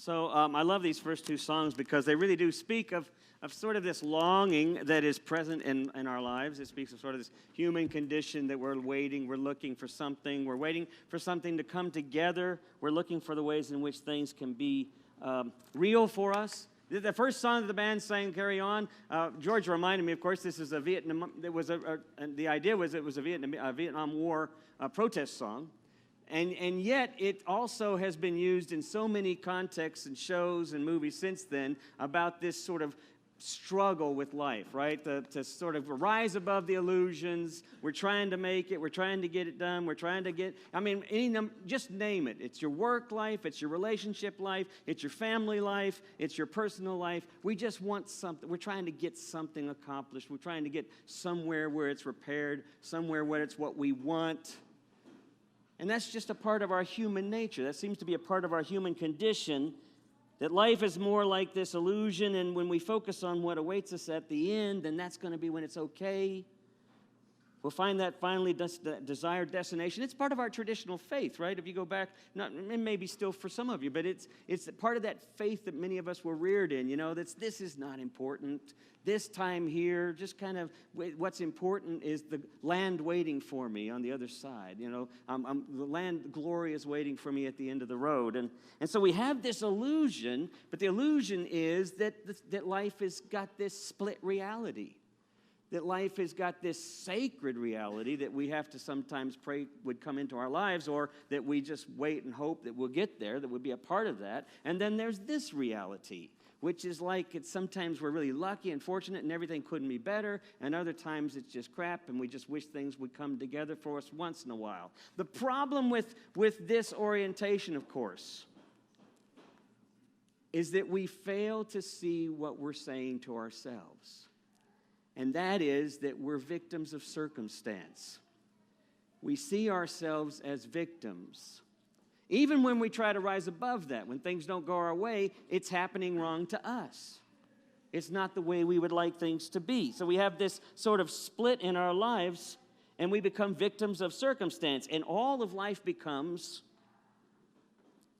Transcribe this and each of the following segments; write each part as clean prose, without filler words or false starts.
So I love these first two songs because they really do speak of sort of this longing that is present in our lives. It speaks of sort of this human condition that we're waiting, we're looking for something, we're waiting for something to come together. We're looking for the ways in which things can be real for us. The first song that the band sang, Carry On, George reminded me, of course, this is a Vietnam, the idea was it was a Vietnam War protest song. And yet, it also has been used in so many contexts and shows and movies since then about this sort of struggle with life, right? To sort of rise above the illusions. We're trying to make it. We're trying to get it done. We're trying to get, just name it. It's your work life. It's your relationship life. It's your family life. It's your personal life. We just want something. We're trying to get something accomplished. We're trying to get somewhere where it's repaired, somewhere where it's what we want. And that's just a part of our human nature. That seems to be a part of our human condition, that life is more like this illusion, and when we focus on what awaits us at the end, then that's going to be when it's okay. We'll find that finally desired destination. It's part of our traditional faith, right? If you go back, it may be still for some of you, but it's part of that faith that many of us were reared in, this is not important. This time here, just kind of what's important is the land waiting for me on the other side. The land glory is waiting for me at the end of the road. And so we have this illusion, but the illusion is that life has got this split reality. That life has got this sacred reality that we have to sometimes pray would come into our lives, or that we just wait and hope that we'll get there, that would be a part of that. And then there's this reality, which is like sometimes we're really lucky and fortunate and everything couldn't be better, and other times it's just crap and we just wish things would come together for us once in a while. The problem with this orientation, of course, is that we fail to see what we're saying to ourselves. And that is that we're victims of circumstance. We see ourselves as victims. Even when we try to rise above that, when things don't go our way, it's happening wrong to us. It's not the way we would like things to be. So we have this sort of split in our lives, and we become victims of circumstance. And all of life becomes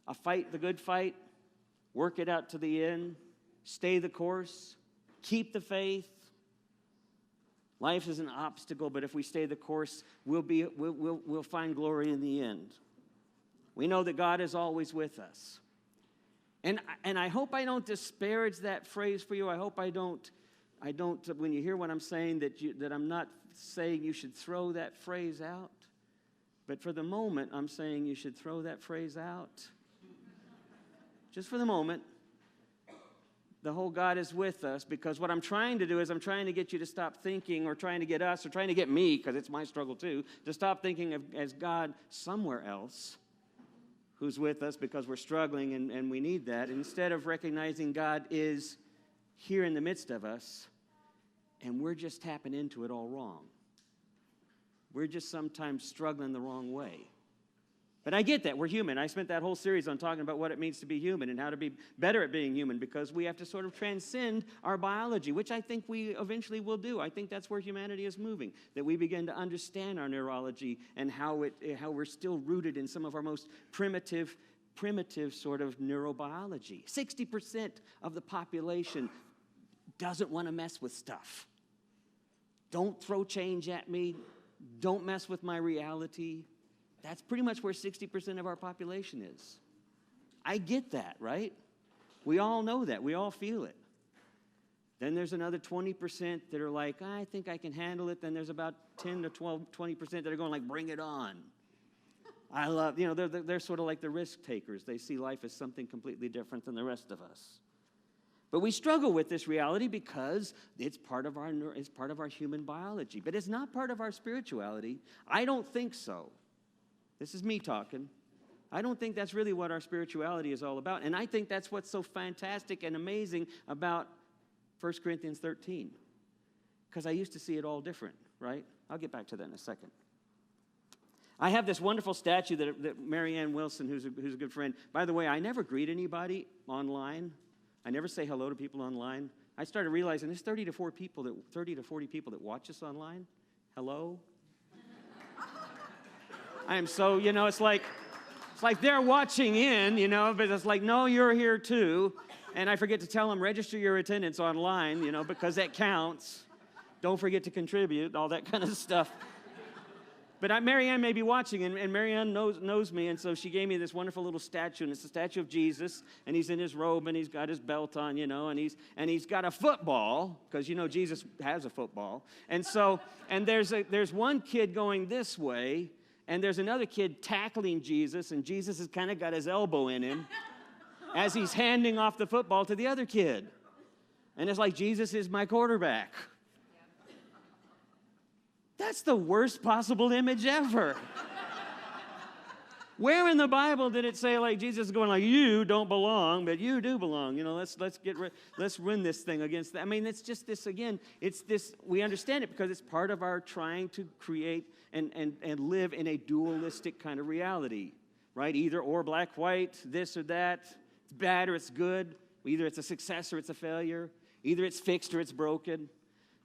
a fight, the good fight, work it out to the end, stay the course, keep the faith. Life is an obstacle, but if we stay the course, we'll find glory in the end. We know that God is always with us. And I hope I don't disparage that phrase for you. I hope I don't when you hear what I'm saying, that I'm not saying you should throw that phrase out. But for the moment, I'm saying you should throw that phrase out. Just for the moment. The whole God is with us, because what I'm trying to do is I'm trying to get you to stop thinking, or trying to get us, or trying to get me, because it's my struggle too, to stop thinking of as God somewhere else who's with us because we're struggling and we need that. Instead of recognizing God is here in the midst of us, and we're just tapping into it all wrong. We're just sometimes struggling the wrong way. But I get that. We're human. I spent that whole series on talking about what it means to be human and how to be better at being human, because we have to sort of transcend our biology, which I think we eventually will do. I think that's where humanity is moving, that we begin to understand our neurology and how we're still rooted in some of our most primitive sort of neurobiology. 60% of the population doesn't want to mess with stuff. Don't throw change at me. Don't mess with my reality. That's pretty much where 60% of our population is. I get that, right? We all know that. We all feel it. Then there's another 20% that are like, I think I can handle it. Then there's about 10 to 20% that are going like, bring it on. I love, they're sort of like the risk takers. They see life as something completely different than the rest of us. But we struggle with this reality because it's part of our human biology. But it's not part of our spirituality. I don't think so. This is me talking. I don't think that's really what our spirituality is all about. And I think that's what's so fantastic and amazing about 1 Corinthians 13. Because I used to see it all different, right? I'll get back to that in a second. I have this wonderful statue that Mary Ann Wilson, who's a good friend. By the way, I never greet anybody online. I never say hello to people online. I started realizing there's 30 to 40 people that watch us online. Hello? I am so, it's like like they're watching in, you know, but it's like, no, you're here too. And I forget to tell them, register your attendance online, you know, because that counts. Don't forget to contribute, all that kind of stuff. But Marianne may be watching, and Marianne knows me, and so she gave me this wonderful little statue, and it's the statue of Jesus, and he's in his robe, and he's got his belt on, you know, and he's got a football, because, you know, Jesus has a football. And so, and there's one kid going this way, and there's another kid tackling Jesus, and Jesus has kind of got his elbow in him as he's handing off the football to the other kid. And it's like, Jesus is my quarterback. That's the worst possible image ever. Where in the Bible did it say, like, Jesus is going like, you don't belong, but you do belong? You know, let's win this thing against that. I mean, it's just this, again, it's this, we understand it because it's part of our trying to create and live in a dualistic kind of reality, right? Either or, black, white, this or that. It's bad or it's good. Either it's a success or it's a failure. Either it's fixed or it's broken.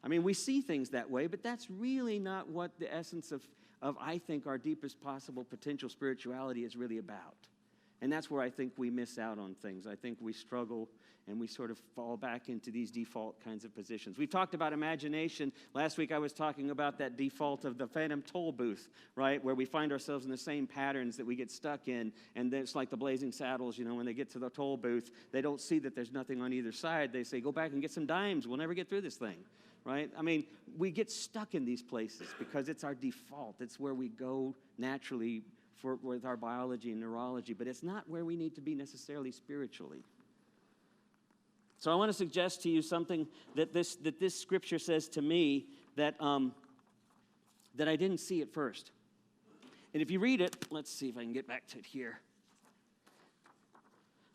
I mean, we see things that way, but that's really not what the essence of I think, our deepest possible potential spirituality is really about. And that's where I think we miss out on things. I think we struggle and we sort of fall back into these default kinds of positions. We've talked about imagination. Last week I was talking about that default of the phantom toll booth, right, where we find ourselves in the same patterns that we get stuck in. And it's like the Blazing Saddles, you know, when they get to the toll booth, they don't see that there's nothing on either side. They say, go back and get some dimes. We'll never get through this thing. Right? I mean, we get stuck in these places because it's our default. It's where we go naturally with our biology and neurology, but it's not where we need to be necessarily spiritually. So I want to suggest to you something that this scripture says to me that I didn't see at first. And if you read it, let's see if I can get back to it here.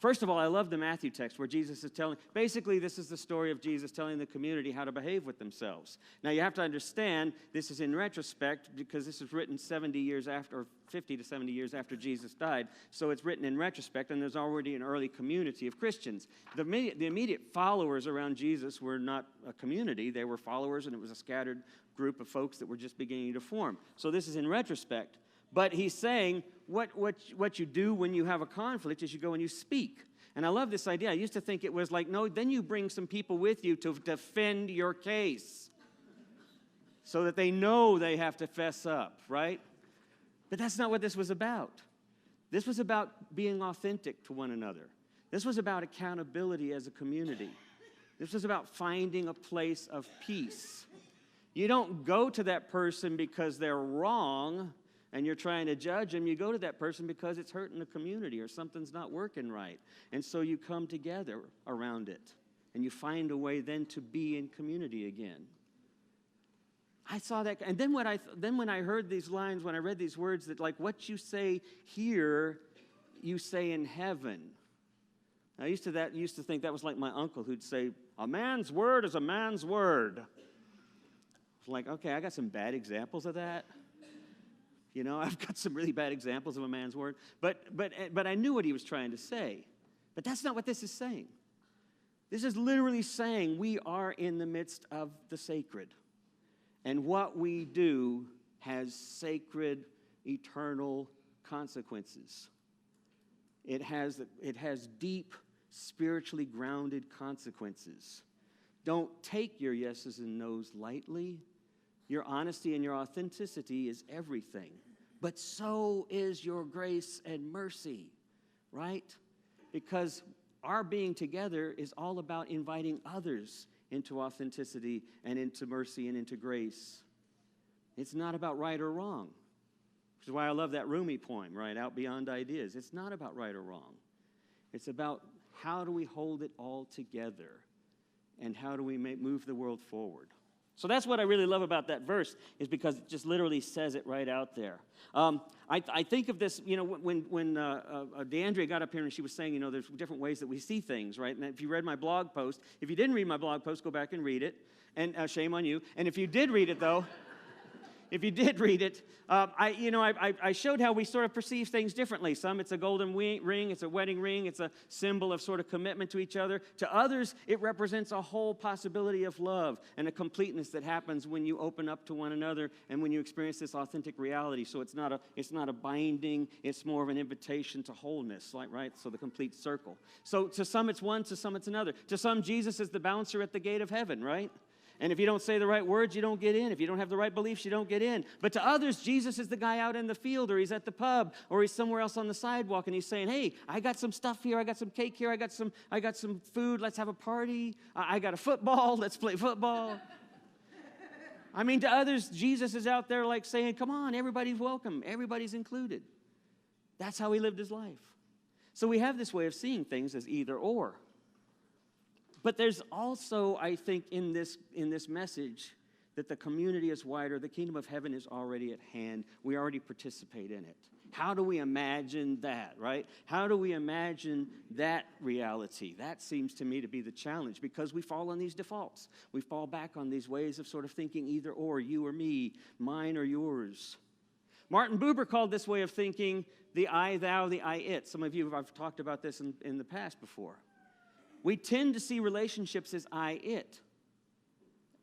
First of all, I love the Matthew text where Jesus is telling, basically this is the story of Jesus telling the community how to behave with themselves. Now you have to understand, this is in retrospect because this is written 70 years after, or 50 to 70 years after Jesus died. So it's written in retrospect, and there's already an early community of Christians. The immediate followers around Jesus were not a community. They were followers, and it was a scattered group of folks that were just beginning to form. So this is in retrospect. But he's saying what you do when you have a conflict is you go and you speak. And I love this idea. I used to think it was like, no, then you bring some people with you to defend your case so that they know they have to fess up, right? But that's not what this was about. This was about being authentic to one another. This was about accountability as a community. This was about finding a place of peace. You don't go to that person because they're wrong and you're trying to judge them. You go to that person because it's hurting the community or something's not working right. And so you come together around it. And you find a way then to be in community again. I saw that. And then when I heard these lines, when I read these words, that like what you say here, you say in heaven. I used to think that was like my uncle who'd say, a man's word is a man's word. It's like, okay, I got some bad examples of that. You know, I've got some really bad examples of a man's word. But I knew what he was trying to say. But that's not what this is saying. This is literally saying we are in the midst of the sacred. And what we do has sacred, eternal consequences. It has deep, spiritually grounded consequences. Don't take your yeses and nos lightly. Your honesty and your authenticity is everything. But so is your grace and mercy, right? Because our being together is all about inviting others into authenticity and into mercy and into grace. It's not about right or wrong, which is why I love that Rumi poem, right? Out Beyond Ideas. It's not about right or wrong. It's about how do we hold it all together and how do we move the world forward. So that's what I really love about that verse, is because it just literally says it right out there. I think of this, you know, when DeAndrea got up here and she was saying, you know, there's different ways that we see things, right? And if you read my blog post, if you didn't read my blog post, go back and read it, and shame on you. And if you did read it, though, if you did read it, I showed how we sort of perceive things differently. Some, it's a golden ring, it's a wedding ring, it's a symbol of sort of commitment to each other. To others, it represents a whole possibility of love and a completeness that happens when you open up to one another and when you experience this authentic reality. So it's not a binding, it's more of an invitation to wholeness, right? So the complete circle. So to some it's one, to some it's another. To some, Jesus is the bouncer at the gate of heaven, right? And if you don't say the right words, you don't get in. If you don't have the right beliefs, you don't get in. But to others, Jesus is the guy out in the field, or he's at the pub, or he's somewhere else on the sidewalk, and he's saying, hey, I got some stuff here, I got some cake here, I got some food, let's have a party. I got a football, let's play football. I mean, to others, Jesus is out there like saying, come on, everybody's welcome, everybody's included. That's how he lived his life. So we have this way of seeing things as either or. But there's also, I think, in this message that the community is wider. The kingdom of heaven is already at hand. We already participate in it. How do we imagine that, right? How do we imagine that reality? That seems to me to be the challenge, because we fall on these defaults. We fall back on these ways of sort of thinking either or, you or me, mine or yours. Martin Buber called this way of thinking the I, thou, the I, it. Some of you, I've talked about this in the past before. We tend to see relationships as I, it.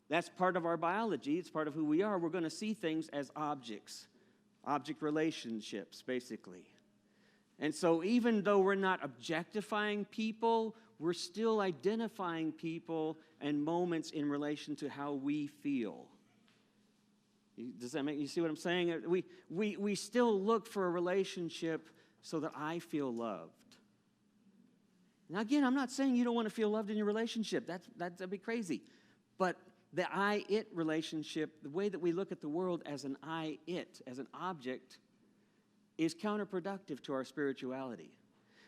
That's part of our biology. It's part of who we are. We're going to see things as objects, object relationships, basically. And so even though we're not objectifying people, we're still identifying people and moments in relation to how we feel. Does that make you see what I'm saying? We still look for a relationship so that I feel loved. Now, again, I'm not saying you don't want to feel loved in your relationship. That'd be crazy. But the I-it relationship, the way that we look at the world as an I-it, as an object, is counterproductive to our spirituality.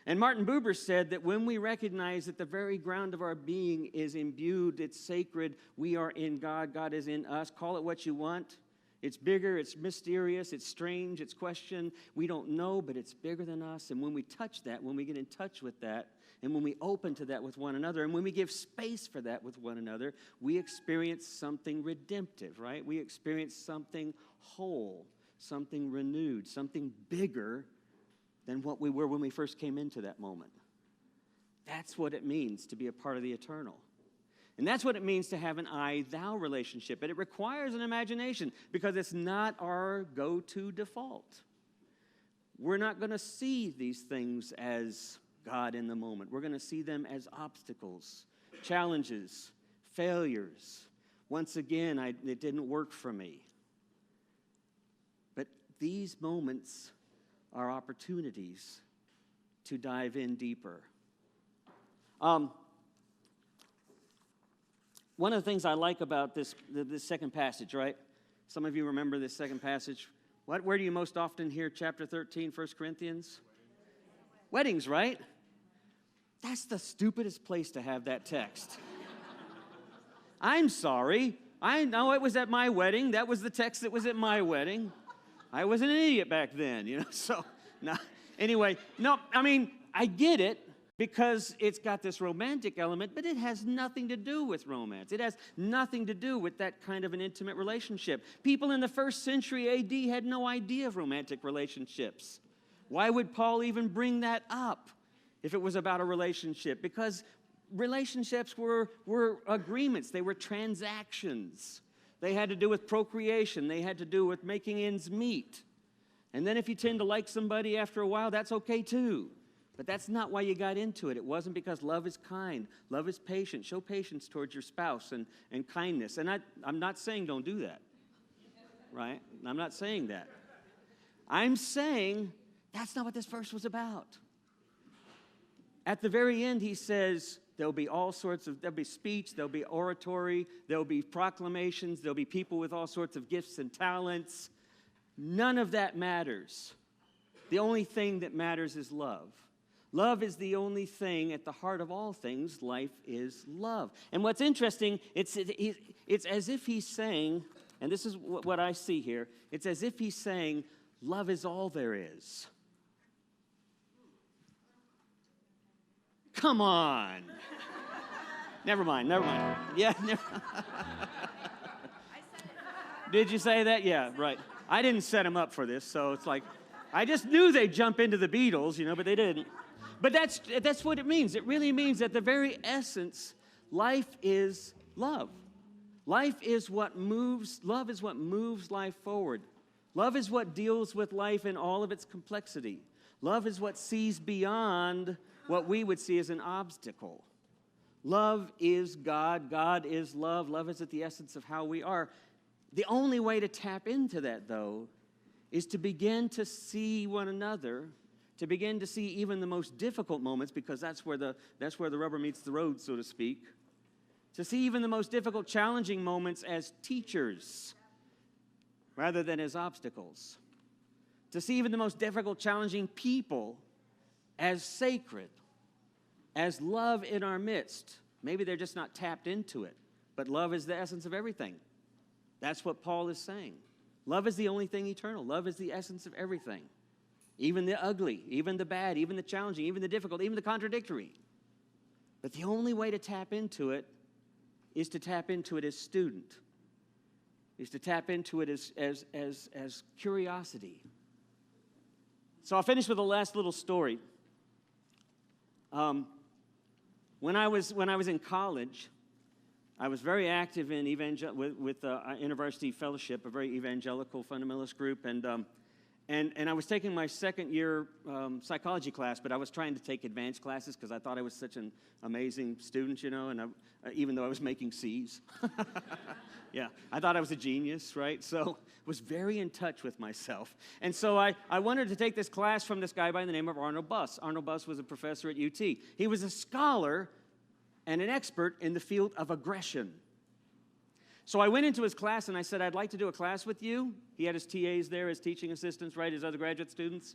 And Martin Buber said that when we recognize that the very ground of our being is imbued, it's sacred, we are in God, God is in us, call it what you want. It's bigger, it's mysterious, it's strange, it's questioned. We don't know, but it's bigger than us. And when we touch that, when we get in touch with that, and when we open to that with one another, and when we give space for that with one another, we experience something redemptive, right? We experience something whole, something renewed, something bigger than what we were when we first came into that moment. That's what it means to be a part of the eternal. And that's what it means to have an I-thou relationship. And it requires an imagination, because it's not our go-to default. We're not going to see these things as God in the moment. We're going to see them as obstacles, challenges, failures. Once again, it didn't work for me. But these moments are opportunities to dive in deeper. One of the things I like about this second passage, right? Some of you remember this second passage. Where do you most often hear chapter 13, 1 Corinthians? Weddings, right? That's the stupidest place to have that text. I'm sorry. I know it was at my wedding. That was the text that was at my wedding. I was an idiot back then, So, no. Anyway, no, I mean, I get it, because it's got this romantic element, but it has nothing to do with romance. It has nothing to do with that kind of an intimate relationship. People in the first century A.D. had no idea of romantic relationships. Why would Paul even bring that up if it was about a relationship? Because relationships were agreements. They were transactions. They had to do with procreation. They had to do with making ends meet. And then if you tend to like somebody after a while, that's okay too. But that's not why you got into it. It wasn't because love is kind. Love is patient. Show patience towards your spouse and kindness. And I'm not saying don't do that, right? I'm not saying that. I'm saying that's not what this verse was about. At the very end, he says there'll be there'll be speech, there'll be oratory, there'll be proclamations, there'll be people with all sorts of gifts and talents. None of that matters. The only thing that matters is love. Love is the only thing at the heart of all things. Life is love. And what's interesting, it's as if he's saying, and this is what I see here, it's as if he's saying, love is all there is. Come on. Never mind. Yeah, never. Did you say that? Yeah, right. I didn't set them up for this, so it's like, I just knew they'd jump into the Beatles, but they didn't. But that's what it means. It really means at the very essence, life is love. Love is what moves life forward. Love is what deals with life in all of its complexity. Love is what sees beyond what we would see as an obstacle. Love is God. God is love. Love is at the essence of how we are. The only way to tap into that, though, is to begin to see one another, to begin to see even the most difficult moments, because that's where the rubber meets the road, so to speak. To see even the most difficult, challenging moments as teachers rather than as obstacles. To see even the most difficult, challenging people as sacred, as love in our midst. Maybe they're just not tapped into it, but love is the essence of everything. That's what Paul is saying. Love is the only thing eternal. Love is the essence of everything. Even the ugly, even the bad, even the challenging, even the difficult, even the contradictory. But the only way to tap into it is to tap into it as student, is to tap into it as curiosity. So I'll finish with a last little story. When I was in college, I was very active in with University Fellowship, a very evangelical fundamentalist group, and I was taking my second year psychology class, but I was trying to take advanced classes because I thought I was such an amazing student, and even though I was making C's. Yeah, I thought I was a genius, right? So was very in touch with myself. And so I wanted to take this class from this guy by the name of Arnold Buss. Arnold Buss was a professor at UT. He was a scholar and an expert in the field of aggression. So I went into his class and I said, I'd like to do a class with you. He had his TAs there, his teaching assistants, right, his other graduate students.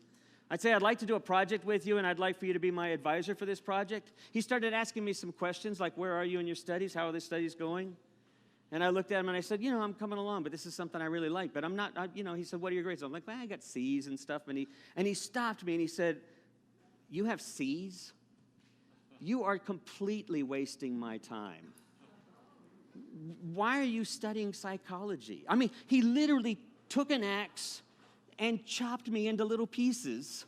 I'd say, I'd like to do a project with you, and I'd like for you to be my advisor for this project. He started asking me some questions like, where are you in your studies? How are the studies going? And I looked at him and I said, I'm coming along, but this is something I really like. But I'm not, he said, what are your grades? I'm like, I got C's and stuff. And he stopped me and he said, you have C's? You are completely wasting my time. Why are you studying psychology? I mean, he literally took an axe and chopped me into little pieces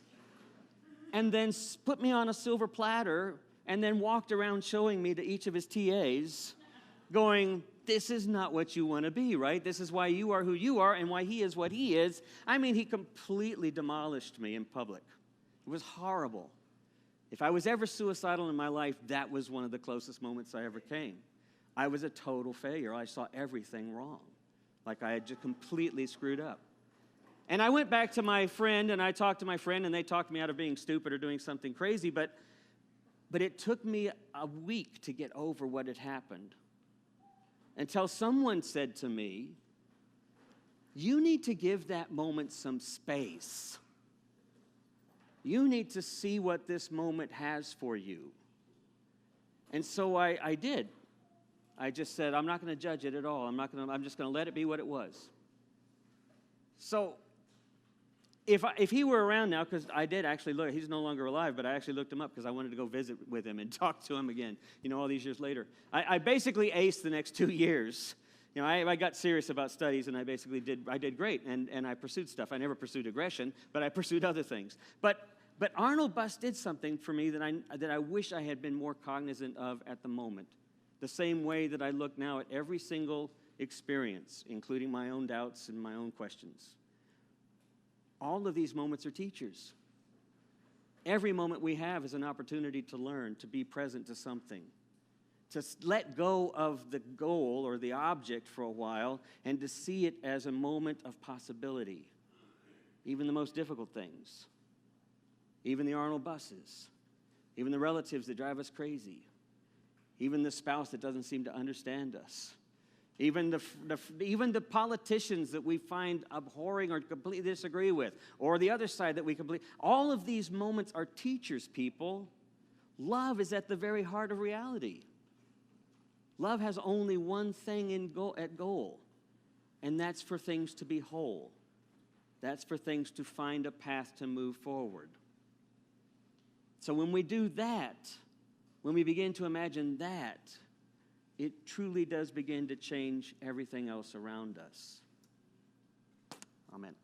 and then put me on a silver platter and then walked around showing me to each of his TAs going, this is not what you want to be, right? This is why you are who you are and why he is what he is. I mean, he completely demolished me in public. It was horrible. If I was ever suicidal in my life, that was one of the closest moments I ever came. I was a total failure. I saw everything wrong, like I had just completely screwed up. And I went back to my friend, and I talked to my friend, and they talked me out of being stupid or doing something crazy, but it took me a week to get over what had happened until someone said to me, you need to give that moment some space. You need to see what this moment has for you. And so I did. I just said, I'm not going to judge it at all. I'm just going to let it be what it was. So if he were around now, because I did actually look, he's no longer alive, but I actually looked him up because I wanted to go visit with him and talk to him again, all these years later. I basically aced the next 2 years. I got serious about studies, and I did great, and I pursued stuff. I never pursued aggression, but I pursued other things. But Arnold Buss did something for me that I wish I had been more cognizant of at the moment, the same way that I look now at every single experience, including my own doubts and my own questions. All of these moments are teachers. Every moment we have is an opportunity to learn, to be present to something, to let go of the goal or the object for a while and to see it as a moment of possibility. Even the most difficult things, even the Arnold Busses, even the relatives that drive us crazy, even the spouse that doesn't seem to understand us, even the politicians that we find abhorring or completely disagree with, or the other side that we completely, all of these moments are teachers, people. Love is at the very heart of reality. Love has only one thing at goal, and that's for things to be whole. That's for things to find a path to move forward. So when we do that, when we begin to imagine that, it truly does begin to change everything else around us. Amen.